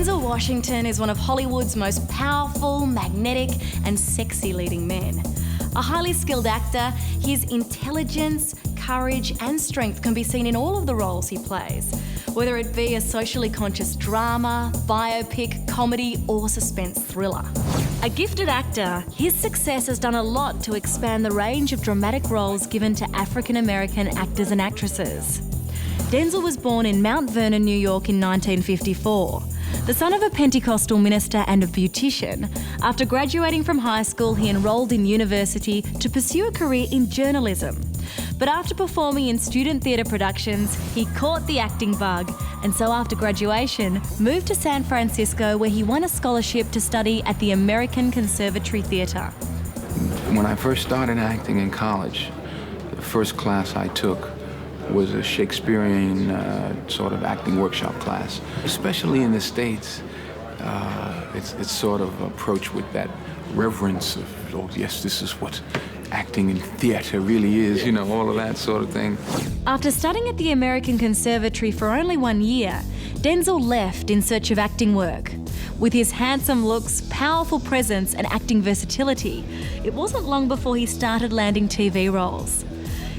Denzel Washington is one of Hollywood's most powerful, magnetic and sexy leading men. A highly skilled actor, his intelligence, courage and strength can be seen in all of the roles he plays, whether it be a socially conscious drama, biopic, comedy or suspense thriller. A gifted actor, his success has done a lot to expand the range of dramatic roles given to African American actors and actresses. Denzel was born in Mount Vernon, New York in 1954. The son of a Pentecostal minister and a beautician, after graduating from high school, he enrolled in university to pursue a career in journalism. But after performing in student theatre productions, he caught the acting bug, and so after graduation, moved to San Francisco where he won a scholarship to study at the American Conservatory Theatre. When I first started acting in college, the first class I took was a Shakespearean sort of acting workshop class. Especially in the States, it's sort of approached with that reverence of, oh yes, this is what acting in theatre really is, you know, all of that sort of thing. After studying at the American Conservatory for only 1 year, Denzel left in search of acting work. With his handsome looks, powerful presence and acting versatility, it wasn't long before he started landing TV roles.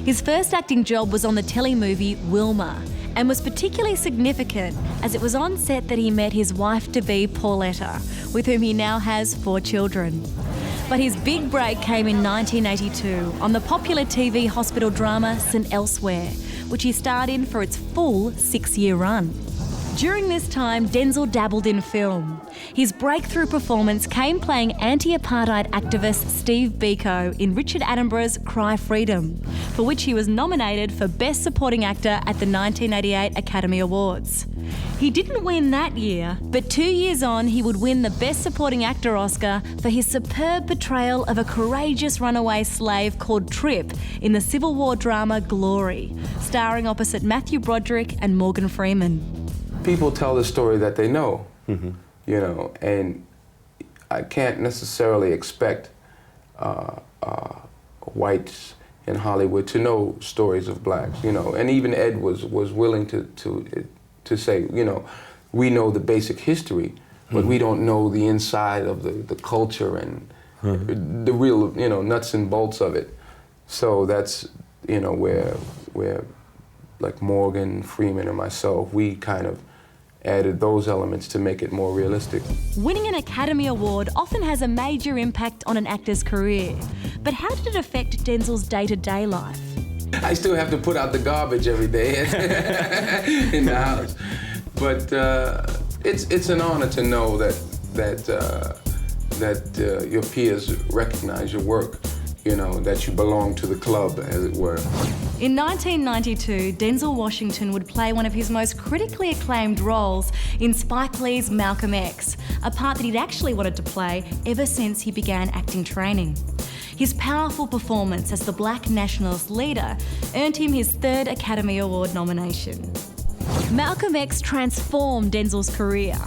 His first acting job was on the telemovie Wilma, and was particularly significant as it was on set that he met his wife-to-be Pauletta, with whom he now has 4 children. But his big break came in 1982 on the popular TV hospital drama St. Elsewhere, which he starred in for its full 6-year run. During this time, Denzel dabbled in film. His breakthrough performance came playing anti-apartheid activist Steve Biko in Richard Attenborough's Cry Freedom, for which he was nominated for Best Supporting Actor at the 1988 Academy Awards. He didn't win that year, but 2 years on, he would win the Best Supporting Actor Oscar for his superb portrayal of a courageous runaway slave called Trip in the Civil War drama Glory, starring opposite Matthew Broderick and Morgan Freeman. People tell the story that they know, you know, and I can't necessarily expect whites in Hollywood to know stories of blacks, you know, and even Ed was willing to say, you know, we know the basic history, but we don't know the inside of the culture and the real, you know, nuts and bolts of it. So that's, you know, where like Morgan Freeman and myself, we kind of added those elements to make it more realistic. Winning an Academy Award often has a major impact on an actor's career. But how did it affect Denzel's day-to-day life? I still have to put out the garbage every day in the house. But it's an honor to know that your peers recognize your work, you know, that you belong to the club, as it were. In 1992, Denzel Washington would play one of his most critically acclaimed roles in Spike Lee's Malcolm X, a part that he'd actually wanted to play ever since he began acting training. His powerful performance as the Black nationalist leader earned him his 3rd Academy Award nomination. Malcolm X transformed Denzel's career.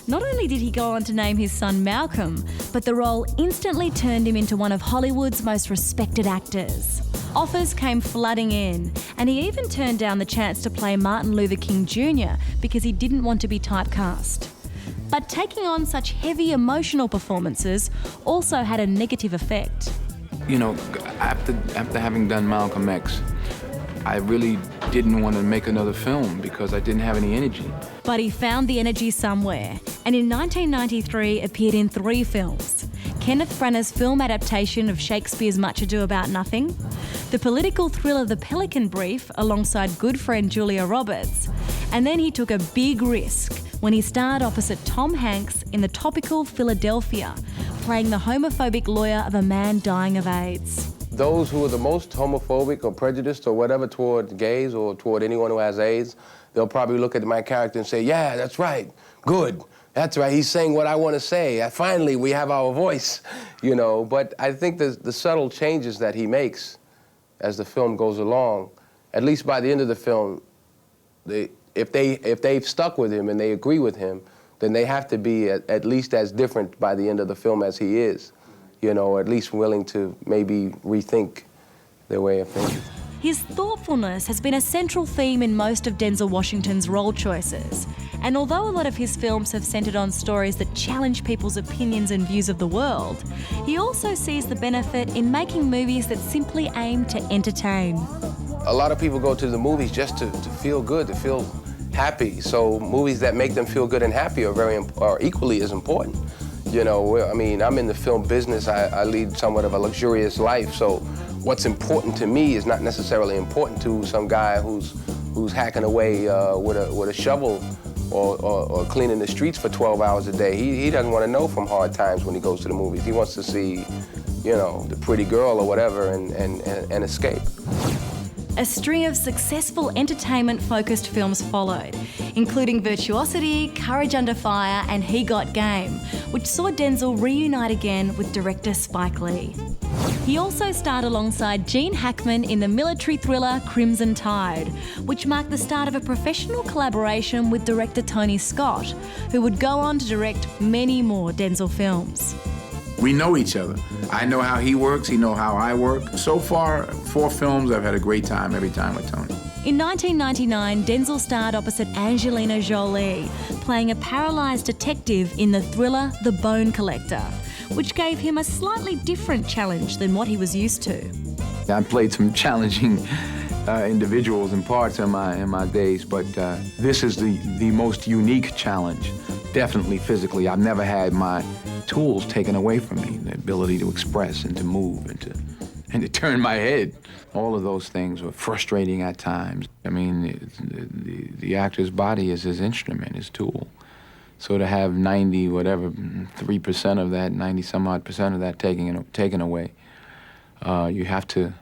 Not only did he go on to name his son Malcolm, but the role instantly turned him into one of Hollywood's most respected actors. Offers came flooding in, and he even turned down the chance to play Martin Luther King Jr. because he didn't want to be typecast. But taking on such heavy emotional performances also had a negative effect. You know, after having done Malcolm X, I really didn't want to make another film because I didn't have any energy. But he found the energy somewhere, and in 1993 appeared in 3 films. Kenneth Branagh's film adaptation of Shakespeare's Much Ado About Nothing, the political thriller The Pelican Brief alongside good friend Julia Roberts, and then he took a big risk when he starred opposite Tom Hanks in the topical Philadelphia, playing the homophobic lawyer of a man dying of AIDS. Those who are the most homophobic or prejudiced or whatever toward gays or toward anyone who has AIDS, they'll probably look at my character and say, yeah, that's right, good. That's right, he's saying what I want to say. Finally, we have our voice, you know. But I think the subtle changes that he makes as the film goes along, at least by the end of the film, if they've stuck with him and they agree with him, then they have to be at least as different by the end of the film as he is, you know, at least willing to maybe rethink their way of thinking. His thoughtfulness has been a central theme in most of Denzel Washington's role choices, And although a lot of his films have centred on stories that challenge people's opinions and views of the world, he also sees the benefit in making movies that simply aim to entertain. A lot of people go to the movies just to feel good, to feel happy. So movies that make them feel good and happy are equally as important. You know, I mean, I'm in the film business. I lead somewhat of a luxurious life. So what's important to me is not necessarily important to some guy who's hacking away with a shovel or cleaning the streets for 12 hours a day. He doesn't want to know from hard times when he goes to the movies. He wants to see, you know, the pretty girl or whatever and escape. A string of successful entertainment-focused films followed, including Virtuosity, Courage Under Fire and He Got Game, which saw Denzel reunite again with director Spike Lee. He also starred alongside Gene Hackman in the military thriller Crimson Tide, which marked the start of a professional collaboration with director Tony Scott, who would go on to direct many more Denzel films. We know each other. I know how he works, he knows how I work. So far, 4 films, I've had a great time every time with Tony. In 1999, Denzel starred opposite Angelina Jolie, playing a paralysed detective in the thriller The Bone Collector, which gave him a slightly different challenge than what he was used to. I played some challenging individuals and parts in my days, but this is the most unique challenge, definitely physically. I've never had my tools taken away from me, the ability to express and to move and to turn my head. All of those things were frustrating at times. I mean, the actor's body is his instrument, his tool. So to have 3% of that, 90 some odd percent of that taken away, you have to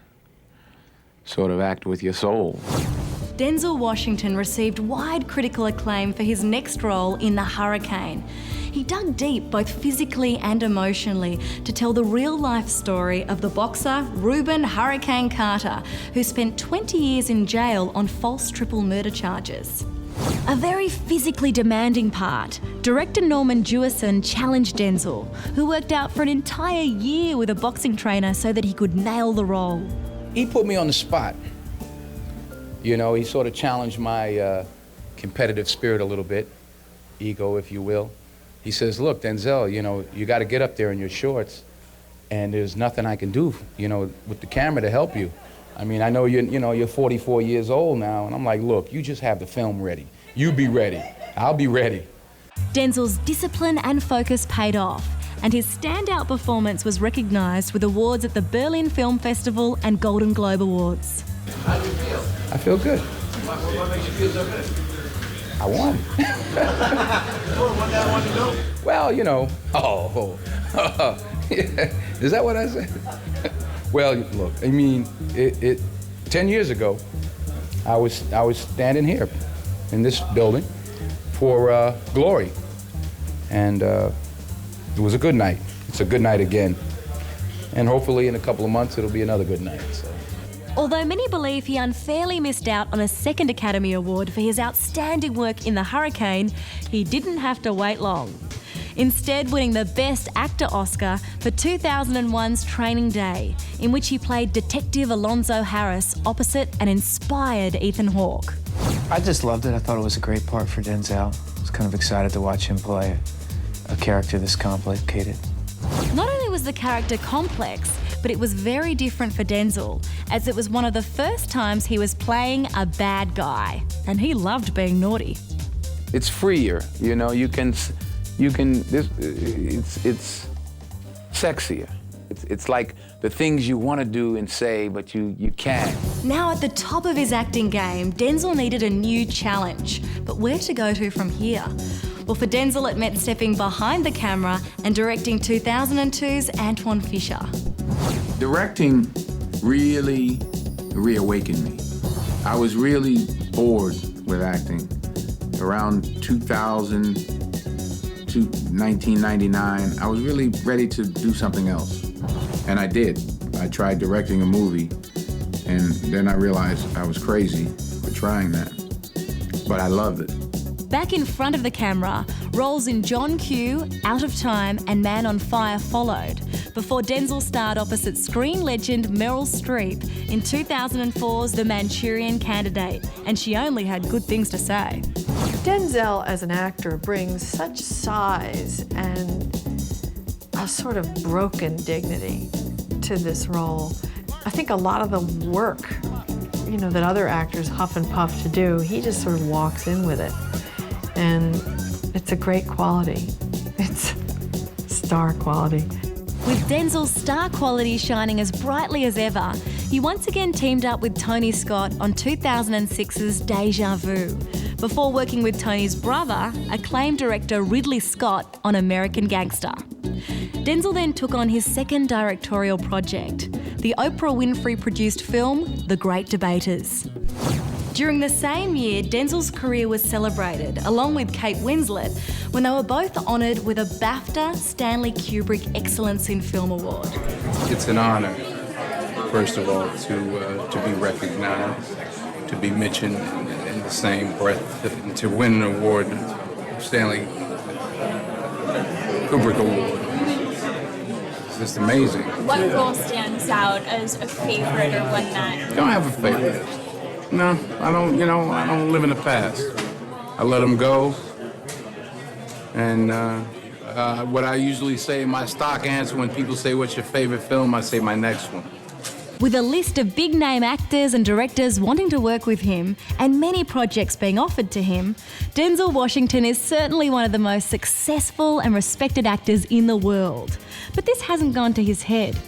sort of act with your soul. Denzel Washington received wide critical acclaim for his next role in The Hurricane. He dug deep both physically and emotionally to tell the real-life story of the boxer Reuben Hurricane Carter, who spent 20 years in jail on false triple murder charges. A very physically demanding part, director Norman Jewison challenged Denzel, who worked out for an entire year with a boxing trainer so that he could nail the role. He put me on the spot. You know, he sort of challenged my competitive spirit a little bit, ego, if you will. He says, look, Denzel, you know, you got to get up there in your shorts, and there's nothing I can do, you know, with the camera to help you. I mean, I know you're 44 years old now, and I'm like, look, you just have the film ready. You be ready. I'll be ready. Denzel's discipline and focus paid off, and his standout performance was recognised with awards at the Berlin Film Festival and Golden Globe Awards. How do you feel? I feel good. What makes you feel so good? I won. Well, you know, is that what I said? Well, look, I mean, 10 years ago, I was standing here in this building for Glory, and it was a good night. It's a good night again, and hopefully in a couple of months it'll be another good night. So. Although many believe he unfairly missed out on a second Academy Award for his outstanding work in The Hurricane, he didn't have to wait long. Instead, winning the Best Actor Oscar for 2001's Training Day, in which he played Detective Alonzo Harris opposite an inspired Ethan Hawke. I just loved it. I thought it was a great part for Denzel. I was kind of excited to watch him play a character this complicated. Not only was the character complex, but it was very different for Denzel, as it was one of the first times he was playing a bad guy, and he loved being naughty. It's freer, you know. It's sexier. It's like the things you want to do and say, but you can't. Now at the top of his acting game, Denzel needed a new challenge, but where to go to from here? Well, for Denzel, it meant stepping behind the camera and directing 2002's Antoine Fisher. Directing really reawakened me. I was really bored with acting. Around 2000 to 1999, I was really ready to do something else. And I did. I tried directing a movie, and then I realized I was crazy for trying that. But I loved it. Back in front of the camera, roles in John Q, Out of Time and Man on Fire followed, before Denzel starred opposite screen legend Meryl Streep in 2004's The Manchurian Candidate, and she only had good things to say. Denzel, as an actor, brings such size and a sort of broken dignity to this role. I think a lot of the work, you know, that other actors huff and puff to do, he just sort of walks in with it. And it's a great quality. It's star quality. With Denzel's star quality shining as brightly as ever, he once again teamed up with Tony Scott on 2006's Deja Vu, before working with Tony's brother, acclaimed director Ridley Scott, on American Gangster. Denzel then took on his second directorial project, the Oprah Winfrey-produced film, The Great Debaters. During the same year, Denzel's career was celebrated, along with Kate Winslet, when they were both honoured with a BAFTA Stanley Kubrick Excellence in Film Award. It's an honor, first of all, to be recognized, to be mentioned in the same breath, and to win an award, Stanley Kubrick Award. It's just amazing. What role stands out as a favorite or one that... I don't have a favorite. No, I don't, I don't live in the past. I let them go. And what I usually say, my stock answer when people say, what's your favorite film, I say my next one. With a list of big-name actors and directors wanting to work with him and many projects being offered to him, Denzel Washington is certainly one of the most successful and respected actors in the world. But this hasn't gone to his head.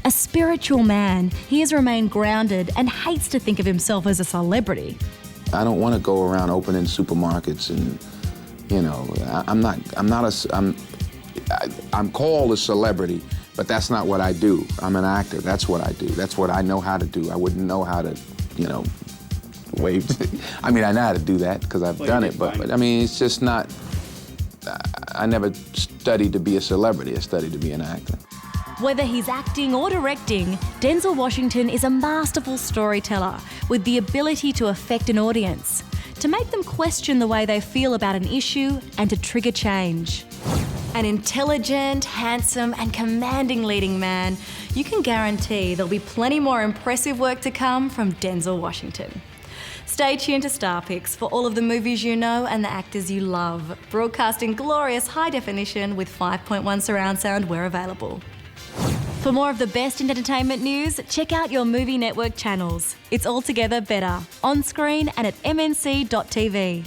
A spiritual man, he has remained grounded and hates to think of himself as a celebrity. I don't want to go around opening supermarkets and, I'm called a celebrity, but that's not what I do. I'm an actor. That's what I do. That's what I know how to do. I wouldn't know how to, wave. I mean, I know how to do that because I've done it, but I mean, it's just not, I never studied to be a celebrity. I studied to be an actor. Whether he's acting or directing, Denzel Washington is a masterful storyteller with the ability to affect an audience, to make them question the way they feel about an issue and to trigger change. An intelligent, handsome and commanding leading man, you can guarantee there'll be plenty more impressive work to come from Denzel Washington. Stay tuned to Star Picks for all of the movies you know and the actors you love, broadcast in glorious high definition with 5.1 surround sound where available. For more of the best in entertainment news, check out your Movie Network channels. It's altogether better, on screen and at mnc.tv.